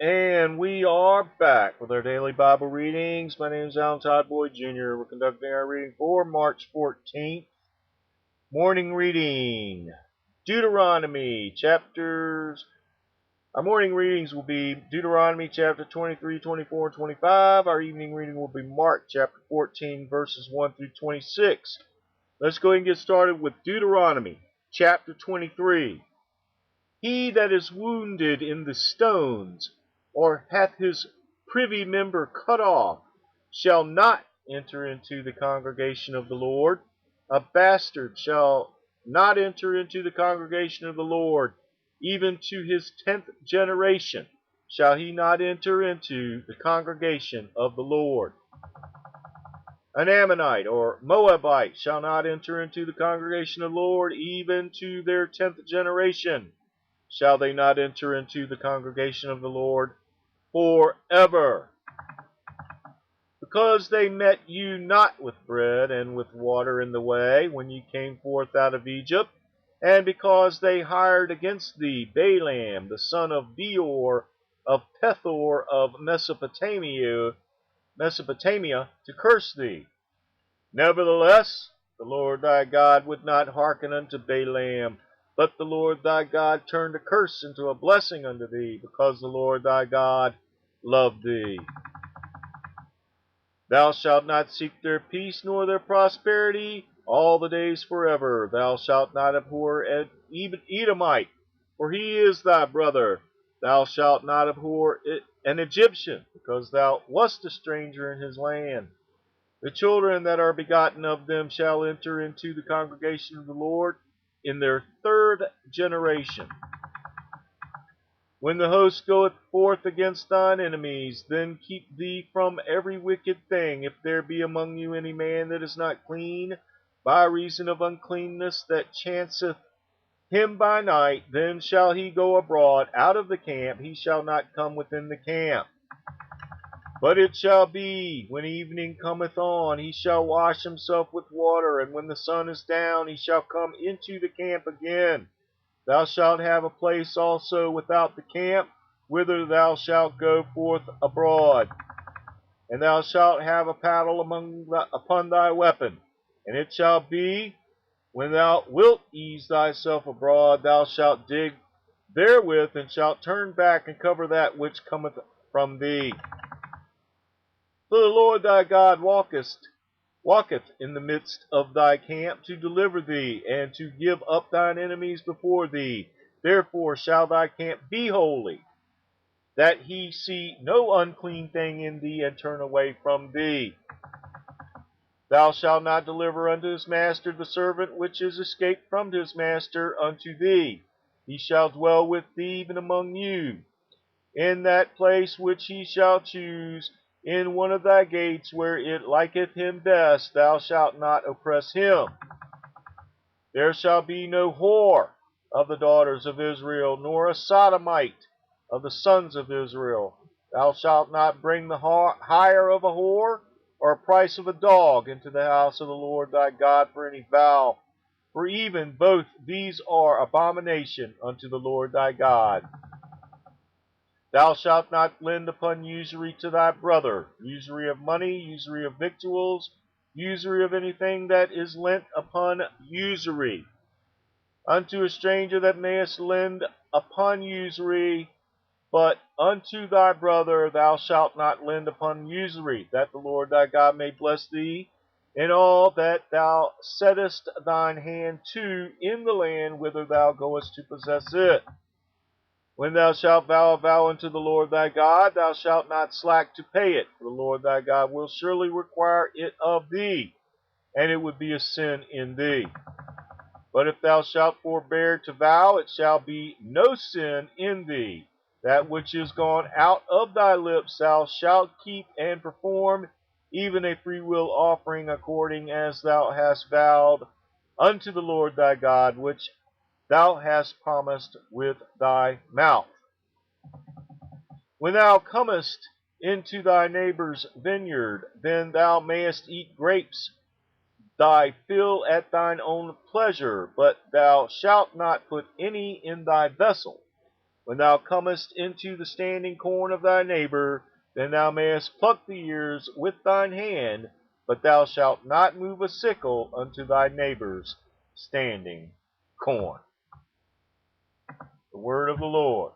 And we are back with our daily Bible readings. My name is Alan Todd Boyd Jr. We're conducting our reading for March 14th. Morning reading. Deuteronomy chapters. Our morning readings will be Deuteronomy chapter 23, 24, and 25. Our evening reading will be Mark chapter 14, verses 1 through 26. Let's go ahead and get started with Deuteronomy chapter 23. He that is wounded in the stones, or hath his privy member cut off, shall not enter into the congregation of the Lord. A bastard shall not enter into the congregation of the Lord. Even to his 10th generation shall he not enter into the congregation of the Lord. An Ammonite or Moabite shall not enter into the congregation of the Lord. Even to their 10th generation shall they not enter into the congregation of the Lord forever. Because they met you not with bread and with water in the way, when ye came forth out of Egypt, and because they hired against thee Balaam, the son of Beor, of Pethor of Mesopotamia, to curse thee. Nevertheless, the Lord thy God would not hearken unto Balaam, but the Lord thy God turned a curse into a blessing unto thee, because the Lord thy God loved thee. Thou shalt not seek their peace nor their prosperity all the days forever. Thou shalt not abhor an Edomite, for he is thy brother. Thou shalt not abhor an Egyptian, because thou wast a stranger in his land. The children that are begotten of them shall enter into the congregation of the Lord in their 3rd generation. When the host goeth forth against thine enemies, then keep thee from every wicked thing. If there be among you any man that is not clean, by reason of uncleanness that chanceth him by night, then shall he go abroad out of the camp, he shall not come within the camp. But it shall be, when evening cometh on, he shall wash himself with water, and when the sun is down, he shall come into the camp again. Thou shalt have a place also without the camp, whither thou shalt go forth abroad. And thou shalt have a paddle upon thy weapon. And it shall be, when thou wilt ease thyself abroad, thou shalt dig therewith, and shalt turn back and cover that which cometh from thee. For the Lord thy God walketh in the midst of thy camp to deliver thee, and to give up thine enemies before thee. Therefore shall thy camp be holy, that he see no unclean thing in thee, and turn away from thee. Thou shalt not deliver unto his master the servant which is escaped from his master unto thee. He shall dwell with thee even among you, in that place which he shall choose, in one of thy gates, where it liketh him best. Thou shalt not oppress him. There shall be no whore of the daughters of Israel, nor a sodomite of the sons of Israel. Thou shalt not bring the hire of a whore, or a price of a dog, into the house of the Lord thy God for any vow. For even both these are abomination unto the Lord thy God. Thou shalt not lend upon usury to thy brother, usury of money, usury of victuals, usury of anything that is lent upon usury. Unto a stranger that mayest lend upon usury, but unto thy brother thou shalt not lend upon usury, that the Lord thy God may bless thee in all that thou settest thine hand to in the land whither thou goest to possess it. When thou shalt vow a vow unto the Lord thy God, thou shalt not slack to pay it, for the Lord thy God will surely require it of thee, and it would be a sin in thee. But if thou shalt forbear to vow, it shall be no sin in thee. That which is gone out of thy lips thou shalt keep and perform, even a freewill offering, according as thou hast vowed unto the Lord thy God, which thou hast promised with thy mouth. When thou comest into thy neighbor's vineyard, then thou mayest eat grapes thy fill at thine own pleasure, but thou shalt not put any in thy vessel. When thou comest into the standing corn of thy neighbor, then thou mayest pluck the ears with thine hand, but thou shalt not move a sickle unto thy neighbor's standing corn. The word of the Lord.